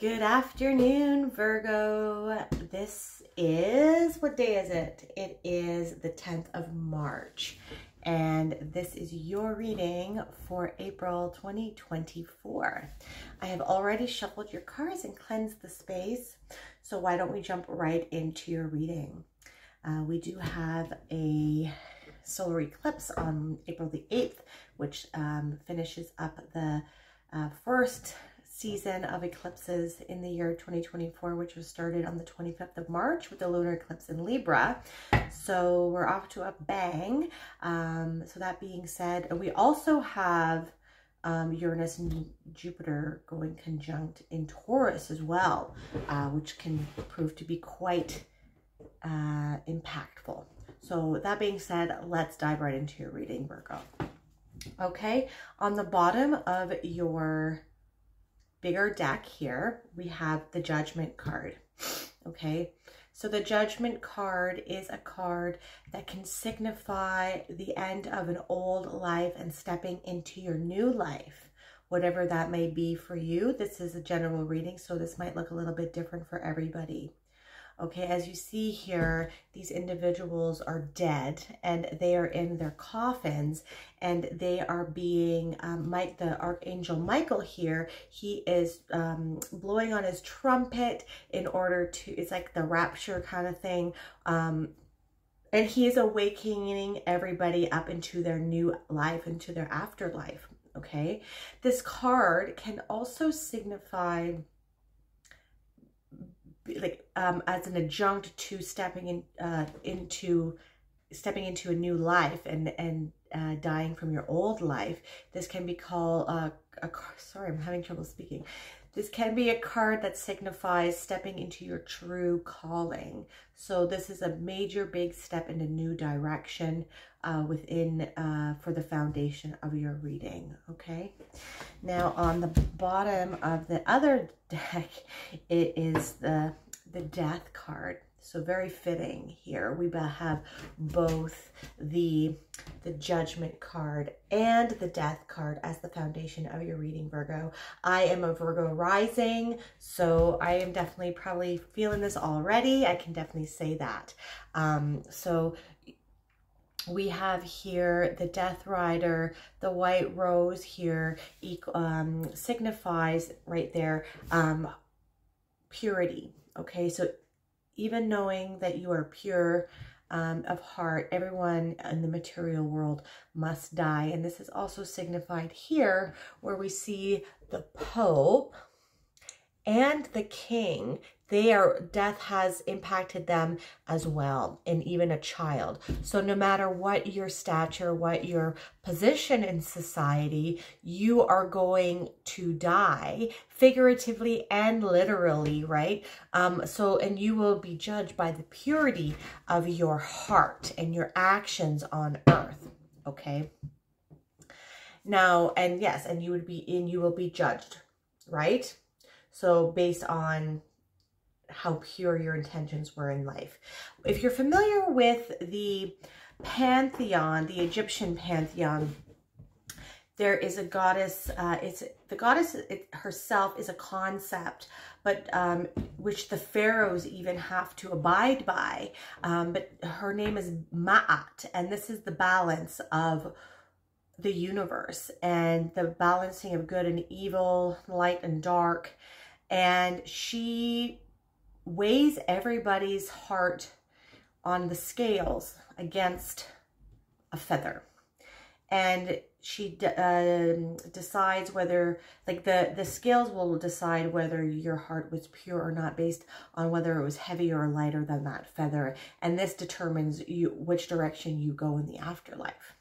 Good afternoon, Virgo. This is, what day is it? It is the 10th of March, and this is your reading for April 2024. I have already shuffled your cards and cleansed the space, so why don't we jump right into your reading? We do have a solar eclipse on April the 8th, which finishes up the first season of eclipses in the year 2024, which was started on the 25th of March with the lunar eclipse in Libra. So we're off to a bang. So that being said, we also have Uranus and Jupiter going conjunct in Taurus as well, which can prove to be quite impactful. So that being said, let's dive right into your reading, Virgo. Okay, on the bottom of your bigger deck here, we have the Judgment card. Okay, so the Judgment card is a card that can signify the end of an old life and stepping into your new life, whatever that may be for you. This is a general reading, so this might look a little bit different for everybody. Okay, as you see here, these individuals are dead and they are in their coffins, and they are being, the Archangel Michael here, he is blowing on his trumpet in order to, it's like the rapture kind of thing. And he is awakening everybody up into their new life, into their afterlife. Okay, this card can also signify like as an adjunct to stepping into a new life and dying from your old life. This can be called sorry, I'm having trouble speaking. This can be a card that signifies stepping into your true calling. So this is a major big step in a new direction within for the foundation of your reading. Okay, now on the bottom of the other deck, it is the Death card. So very fitting here. We have both the Judgment card and the Death card as the foundation of your reading, Virgo. I am a Virgo rising, so I am definitely probably feeling this already. I can definitely say that. So we have here the Death Rider, the white rose here signifies right there purity. Okay, so even knowing that you are pure of heart, everyone in the material world must die. And this is also signified here where we see the Pope and the King. Death has impacted them as well, and even a child. So no matter what your stature, what your position in society, you are going to die, figuratively and literally, right? And you will be judged by the purity of your heart and your actions on earth. Okay. Now, and yes, and you will be judged, right? So based on how pure your intentions were in life. If you're familiar with the pantheon, the Egyptian pantheon, there is a goddess, the goddess herself is a concept, but which the pharaohs even have to abide by. But her name is Ma'at, and this is the balance of the universe and the balancing of good and evil, light and dark. And she weighs everybody's heart on the scales against a feather. And she decides whether, like the scales will decide whether your heart was pure or not based on whether it was heavier or lighter than that feather. And this determines which direction you go in the afterlife.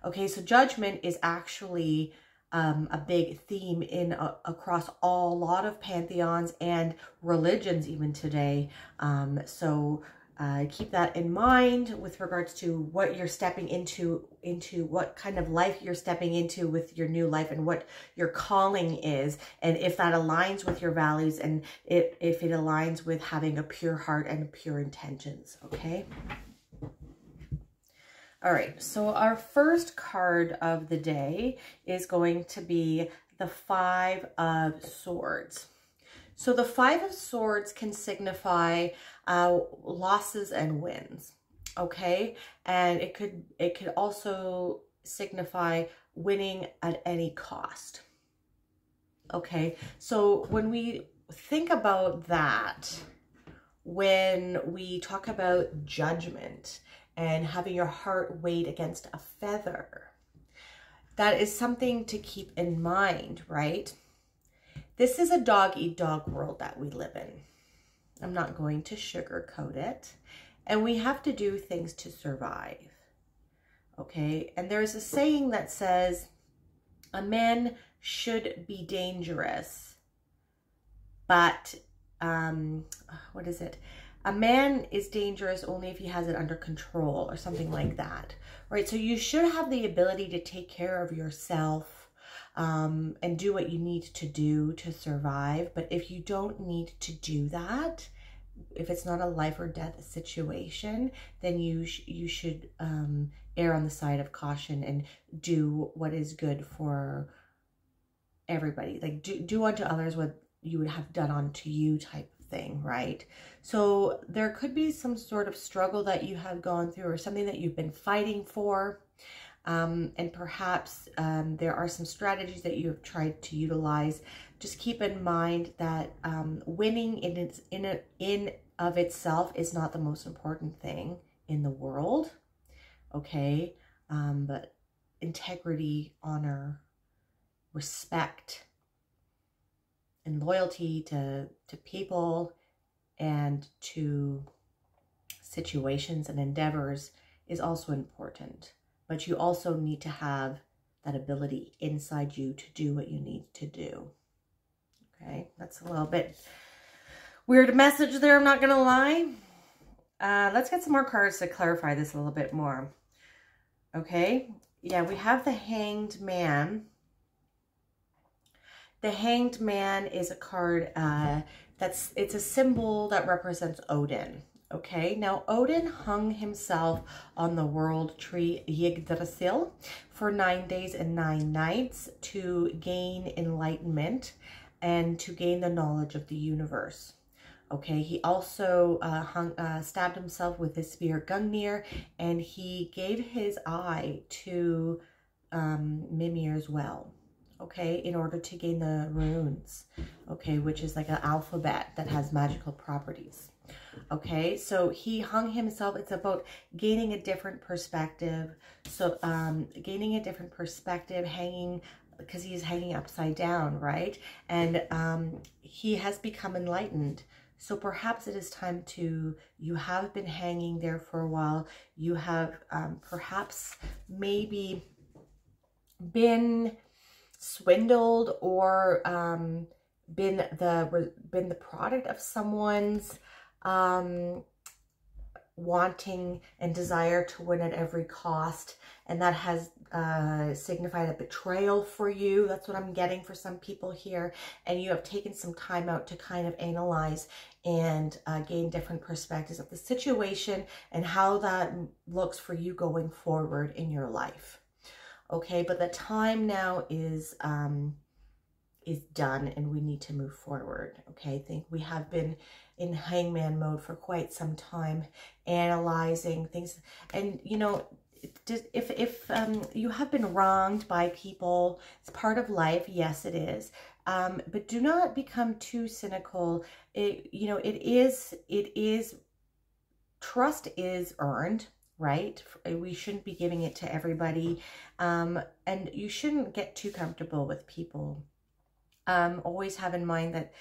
Okay, so judgment is actually a big theme across a lot of pantheons and religions even today. So keep that in mind with regards to what you're stepping into what kind of life you're stepping into with your new life and what your calling is, and if that aligns with your values and if it aligns with having a pure heart and pure intentions. Okay. All right, so our first card of the day is going to be the Five of Swords. So the Five of Swords can signify losses and wins, okay? And it could also signify winning at any cost, okay? So when we think about that, when we talk about judgment and having your heart weighed against a feather, that is something to keep in mind, right? This is a dog-eat-dog world that we live in. I'm not going to sugarcoat it. And we have to do things to survive, okay? And there's a saying that says, a man should be dangerous, but, what is it? A man is dangerous only if he has it under control, or something like that, right? So you should have the ability to take care of yourself and do what you need to do to survive. But if you don't need to do that, if it's not a life or death situation, then you should err on the side of caution and do what is good for everybody. Like do unto others what you would have done unto you type of thing, right? So there could be some sort of struggle that you have gone through, or something that you've been fighting for. And perhaps there are some strategies that you have tried to utilize. Just keep in mind that winning in of itself is not the most important thing in the world, okay? But integrity, honor, respect, and loyalty to people and to situations and endeavors is also important. But you also need to have that ability inside you to do what you need to do. Okay, that's a little bit weird message there, I'm not going to lie. Let's get some more cards to clarify this a little bit more. Okay, yeah, we have the Hanged Man. The Hanged Man is a card it's a symbol that represents Odin. Okay, now Odin hung himself on the world tree Yggdrasil for 9 days and 9 nights to gain enlightenment and to gain the knowledge of the universe. Okay, he also stabbed himself with his spear Gungnir, and he gave his eye to Mimir's well, okay, in order to gain the runes, okay, which is like an alphabet that has magical properties. Okay, so he hung himself. It's about gaining a different perspective. So gaining a different perspective, hanging, because he's hanging upside down, right? And he has become enlightened. So perhaps it is time to, you have been hanging there for a while. You have perhaps maybe been swindled or been the product of someone's wanting and desire to win at every cost, and that has signified a betrayal for you. That's what I'm getting for some people here, and you have taken some time out to kind of analyze and gain different perspectives of the situation and how that looks for you going forward in your life. Okay, but the time now is done, and we need to move forward. Okay, I think we have been in hangman mode for quite some time, analyzing things. And you know, if you have been wronged by people, it's part of life. Yes, it is. But do not become too cynical. You know, it is trust is earned, right? We shouldn't be giving it to everybody, and you shouldn't get too comfortable with people. Always have in mind that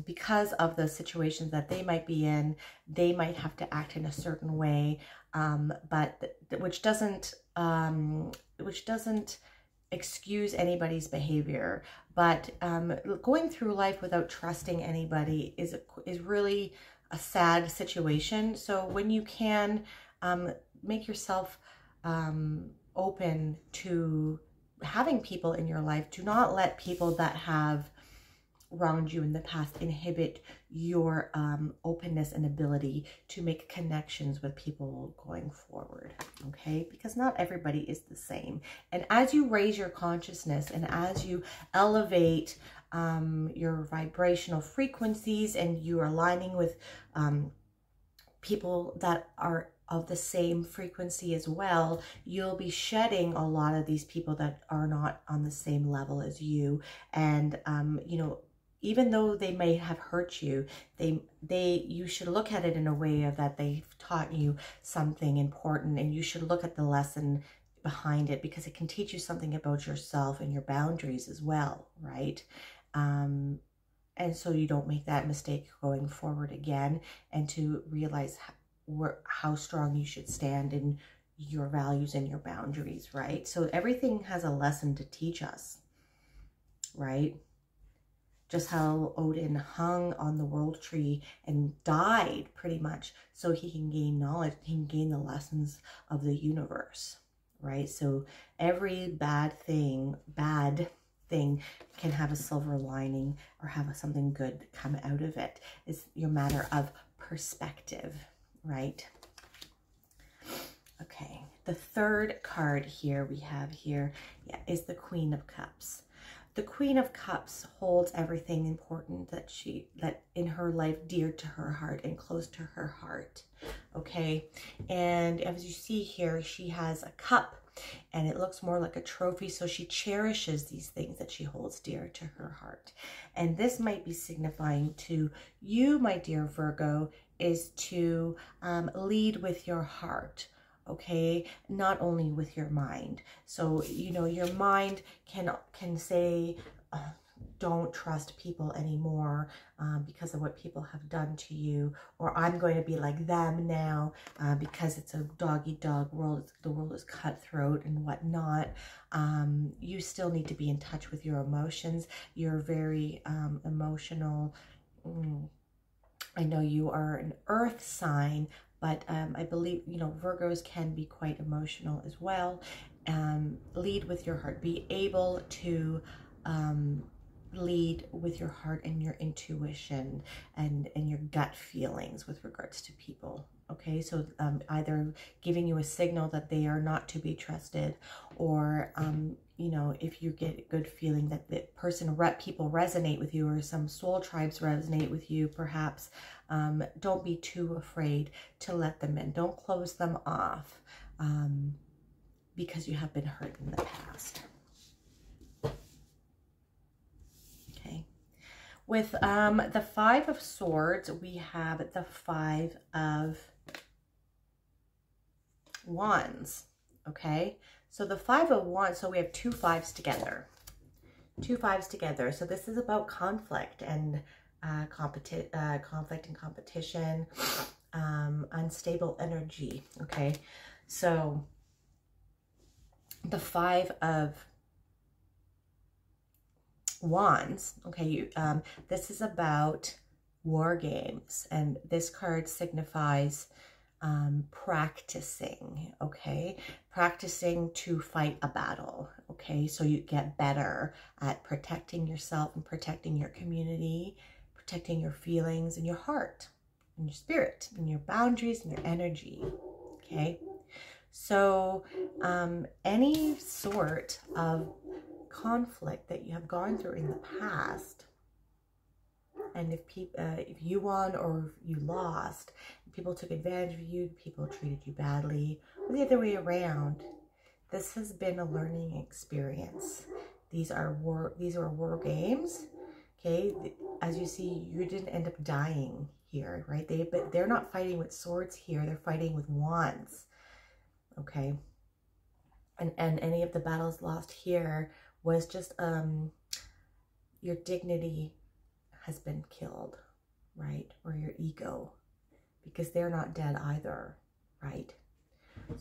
because of the situations that they might be in, they might have to act in a certain way, but which doesn't excuse anybody's behavior. But going through life without trusting anybody is really a sad situation. So when you can make yourself open to having people in your life, do not let people that have wronged you in the past inhibit your openness and ability to make connections with people going forward, okay? Because not everybody is the same. And as you raise your consciousness and as you elevate your vibrational frequencies, and you're aligning with people that are of the same frequency as well, you'll be shedding a lot of these people that are not on the same level as you. And, you know, even though they may have hurt you, you should look at it in a way of that they've taught you something important, and you should look at the lesson behind it, because it can teach you something about yourself and your boundaries as well, right? And so you don't make that mistake going forward again, and to realize how strong you should stand in your values and your boundaries, right? So everything has a lesson to teach us, right? Just how Odin hung on the world tree and died pretty much so he can gain knowledge, he can gain the lessons of the universe, right? So every bad thing can have a silver lining or have something good come out of it. It's your matter of perspective, right? Okay, the third card here we have here, yeah, is the Queen of Cups. The Queen of Cups holds everything important that in her life dear to her heart and close to her heart, okay? And as you see here, she has a cup, and it looks more like a trophy, so she cherishes these things that she holds dear to her heart. And this might be signifying to you, my dear Virgo, is to lead with your heart, okay, not only with your mind. So, you know, your mind can say, don't trust people anymore because of what people have done to you, or I'm going to be like them now because it's a dog-eat-dog world, the world is cutthroat and whatnot. You still need to be in touch with your emotions. You're very emotional. I know you are an earth sign, but I believe, you know, Virgos can be quite emotional as well. Lead with your heart. Be able to lead with your heart and your intuition and your gut feelings with regards to people. Okay, so either giving you a signal that they are not to be trusted, or you know, if you get a good feeling that the people resonate with you, or some soul tribes resonate with you, perhaps, don't be too afraid to let them in. Don't close them off because you have been hurt in the past. Okay. With the Five of Swords, we have the Five of Wands. Okay, so the Five of Wands, so we have two fives together. Two fives together. So this is about conflict and conflict and competition, unstable energy. Okay, so the Five of Wands, okay, this is about war games, and this card signifies practicing, okay, practicing to fight a battle, okay, so you get better at protecting yourself and protecting your community, protecting your feelings and your heart and your spirit and your boundaries and your energy, okay. So any sort of conflict that you have gone through in the past, and if you won or if you lost, people took advantage of you, people treated you badly, or the other way around, this has been a learning experience. These are war games, okay? As you see, you didn't end up dying here, right? They're not fighting with swords here, they're fighting with wands, okay? And any of the battles lost here was just your dignity has been killed, right? Or your ego, because they're not dead either, right?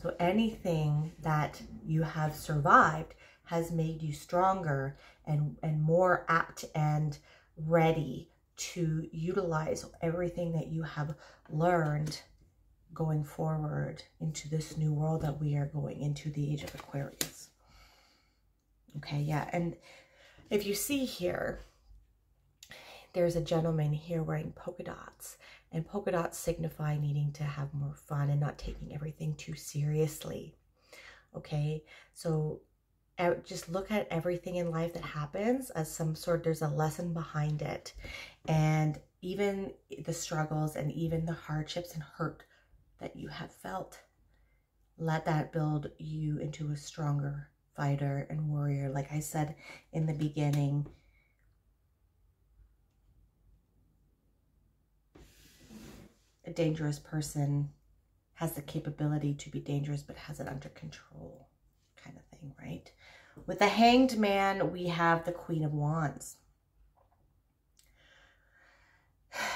So anything that you have survived has made you stronger and more apt and ready to utilize everything that you have learned going forward into this new world that we are going into, the age of Aquarius. Okay, yeah, and if you see here, there's a gentleman here wearing polka dots, and polka dots signify needing to have more fun and not taking everything too seriously. Okay, so just look at everything in life that happens as some sort, there's a lesson behind it. And even the struggles and even the hardships and hurt that you have felt, let that build you into a stronger fighter and warrior. Like I said in the beginning, a dangerous person has the capability to be dangerous, but has it under control, kind of thing, right? With the Hanged Man, we have the Queen of Wands.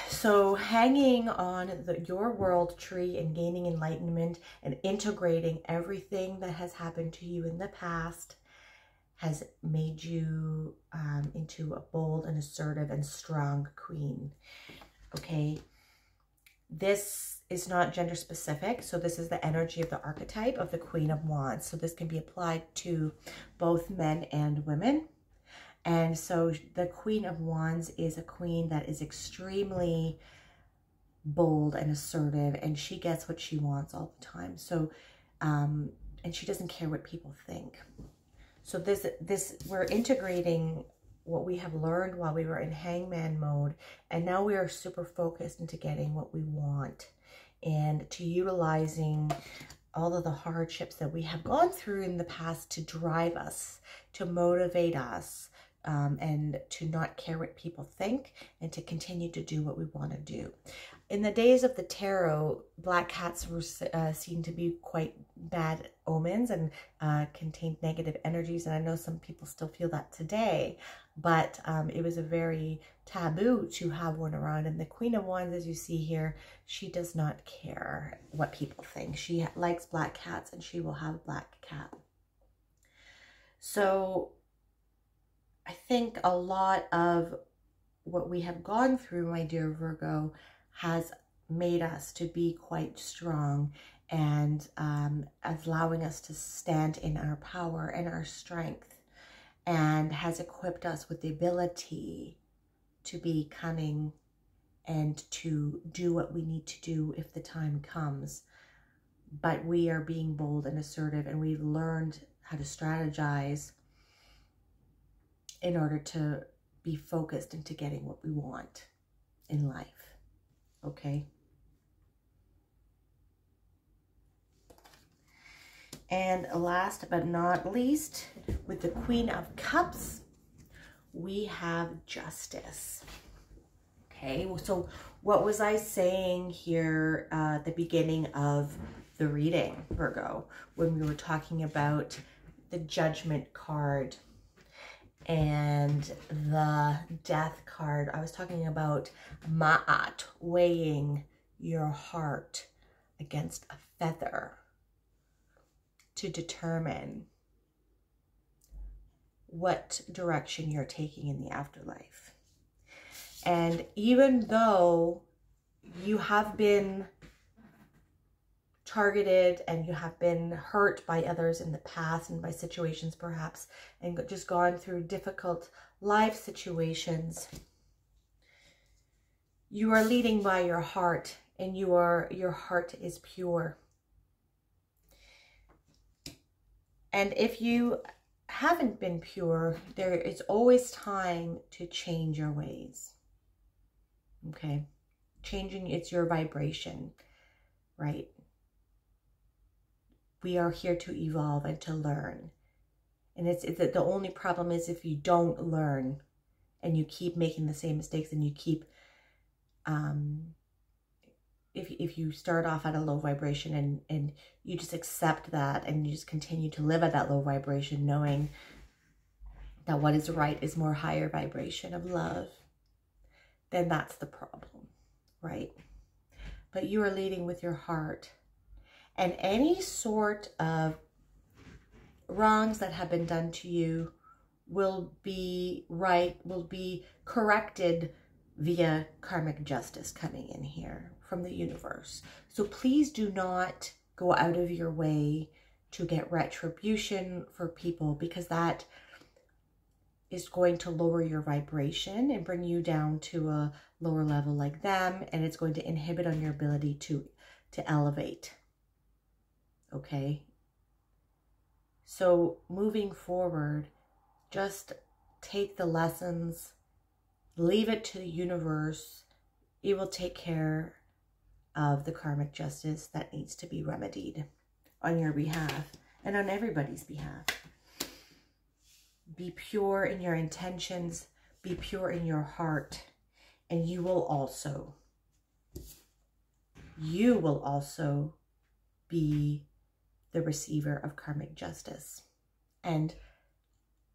So hanging on your world tree and gaining enlightenment and integrating everything that has happened to you in the past has made you into a bold and assertive and strong queen. Okay. This is not gender specific. So this is the energy of the archetype of the Queen of Wands. So this can be applied to both men and women. And so the Queen of Wands is a queen that is extremely bold and assertive, and she gets what she wants all the time. So, and she doesn't care what people think. So we're integrating what we have learned while we were in hangman mode, and now we are super focused into getting what we want and to utilizing all of the hardships that we have gone through in the past to drive us, to motivate us, and to not care what people think, and to continue to do what we want to do. In the days of the tarot, black cats were seen to be quite bad omens and contained negative energies, and I know some people still feel that today, but it was a very taboo to have one around. And the Queen of Wands, as you see here, she does not care what people think. She likes black cats, and she will have a black cat. So I think a lot of what we have gone through, my dear Virgo, has made us to be quite strong, and allowing us to stand in our power and our strength, and has equipped us with the ability to be cunning and to do what we need to do if the time comes. But we are being bold and assertive, and we've learned how to strategize in order to be focused into getting what we want in life. Okay? And last but not least, with the Queen of Cups, we have Justice. Okay, so what was I saying here at the beginning of the reading, Virgo, when we were talking about the Judgment card and the Death card? I was talking about Ma'at, weighing your heart against a feather to determine what direction you're taking in the afterlife. And even though you have been targeted and you have been hurt by others in the past and by situations perhaps, and just gone through difficult life situations, you are leading by your heart, and your heart is pure. And if you haven't been pure, there is always time to change your ways. Okay? Changing, it's your vibration, right? We are here to evolve and to learn. And it's the only problem is if you don't learn and you keep making the same mistakes, and you keep, if you start off at a low vibration and you just accept that, and you just continue to live at that low vibration, knowing that what is right is more higher vibration of love, then that's the problem, right? But you are leading with your heart, and any sort of wrongs that have been done to you will be corrected via karmic justice coming in here from the universe. So please do not go out of your way to get retribution for people, because that is going to lower your vibration and bring you down to a lower level like them, and it's going to inhibit on your ability to elevate. Okay? So moving forward, just take the lessons, leave it to the universe. It will take care of the karmic justice that needs to be remedied on your behalf and on everybody's behalf. Be pure in your intentions, be pure in your heart, and you will also be the receiver of karmic justice. And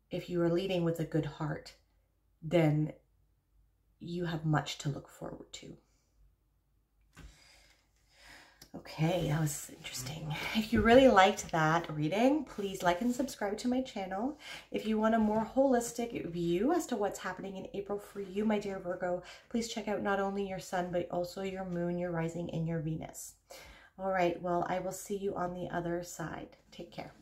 if you are leading with a good heart, then you have much to look forward to. Okay, that was interesting. If you really liked that reading, please like and subscribe to my channel. If you want a more holistic view as to what's happening in April for you, my dear Virgo, please check out not only your sun, but also your moon, your rising, and your Venus. All right, well, I will see you on the other side. Take care.